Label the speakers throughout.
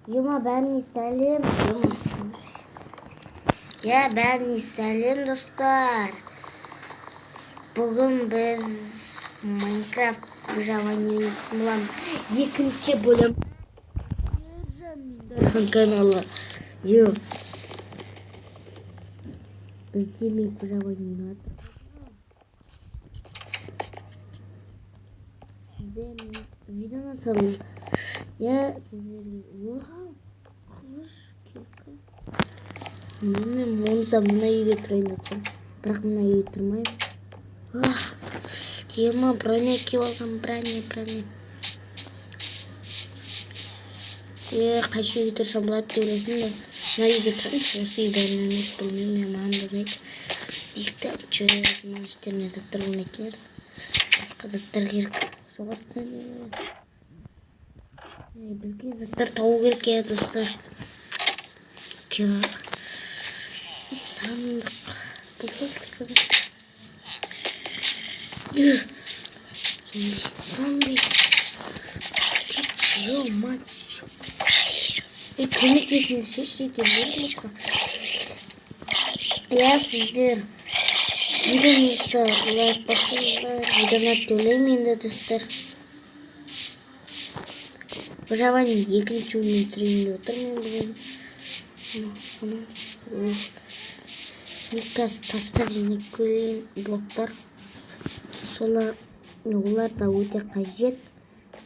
Speaker 1: Юма, бәріне сәлем. Бәріне сәлем, достар. Бүгін біз Майнкрафт выживание боламыз. Екінші бөлім. Ержан каналы. Бізде мен выживание атыр. Сізде видео насалым. Сіздерге қылыш келкі. Мен монса мына үйге тұрайын атсам. Бірақ мына үйге тұрмайым. Ема броня киіп алғам, броня. Қайшы үйге тұрсам болады деп ойлайсың ба? Мына үйге тұрайыншы, осы үй бәрін емес білмеймін, мен маған болмайды. Диктатчы, мына істеріне заттар болмайтын еді. Басқа заттар керек. Соғыстан бізге заттар табу керек еді, достар. Сандық. Зомби. Ё-мать. Көмектесіңдер, шешейтер болмасқа. Сіздер видеоңызды лайк басыңыздар, видеоны төлеймін енді, достар. Выживание екінші бөлімін түсірейін деп отырмын бүгін. Никас тастар және көлем блоктар. Олар да өте қажет.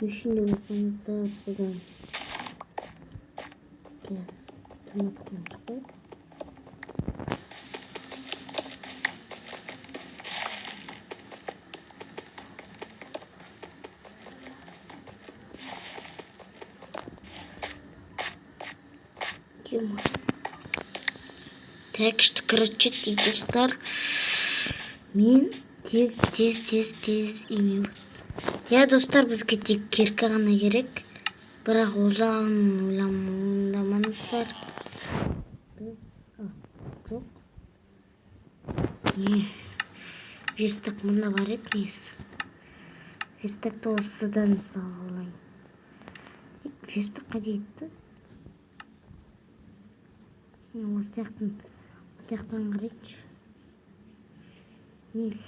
Speaker 1: Үшін де болсаңыздар содан. Томаттан шықпайды. Так что, короче, достар. Мен тез емеу. Достар, бізге тек керкі ғана керек. Бірақ ойламаңыздар. Жоқ. Верстак мұнда бар еді несі. Верстакты осыдан сағылайын. Верстак қадетті. Остаяқтан қарайыншы.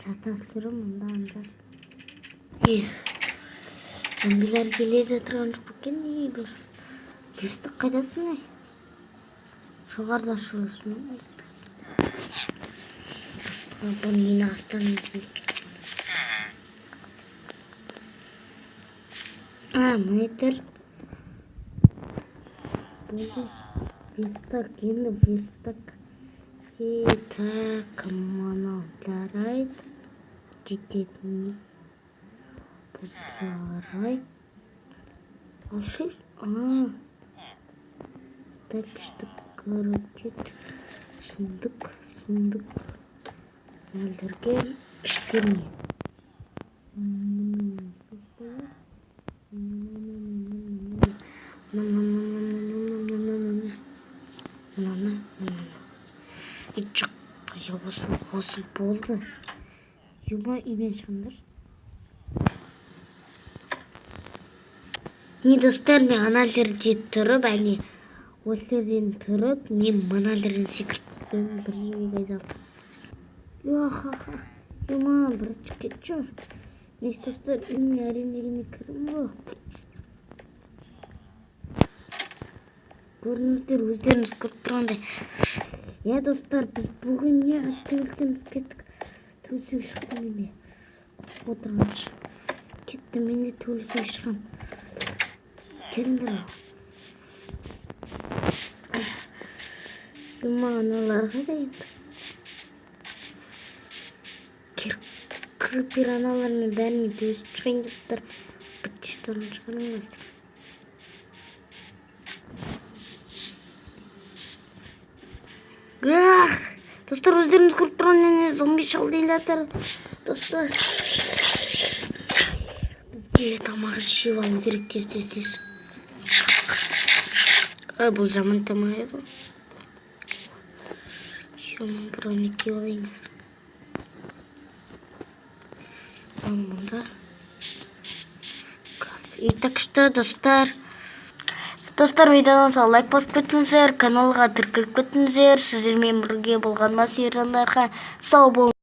Speaker 1: Шатасылырым мұнда. Зомбилер келе жатырған жоқ екен, не бір. Верстак қайдасың, ай? Жоғарда шығырсын. Бұны ені астан екен. Мәйтір. Верстак, енді верстак. Так, мана жарайды. Жететін. Бұл жарайды. Алшыз? Так, что, короче, сундук. Әлдерге іштеріне. Осы болды. Юма үйден шығыңдар. Достар, мен ана жерде тұрып, осы жерден тұрып, мен мына жерден секіріп түстім, бір жерге қайдалдым. Юма, бір кетші. Несі, достар, үйіне әрендегіне кірім ғой. Көріңіздер, өздеріңіз көріп тұрғандай. Достар, біз бүгін төгілсеміз кеттік. Төгілсем шықты менде. Отырғаншы. Кетті менде төгілсем шықам. Келіңдер. Аналар қайда енді? Крипер аналармен бәріне төгісіп шығайын, достар. Бітшіторын шығарыңыздар. Достар, өздеріңіз көріп тұрған зомби шалдайын жатыр. Достар, бізге тамақ жеп алу керек тез. Бұл жаман тамақ еді. Шоның бұрын киіп алайын. Мұнда. И так что, достар, Достар, видеодан сау лайк басып кетіңіздер, каналға тіркеліп кетіңіздер. Сіздермен бірге болғаныма сержандарға сау болыңыздар.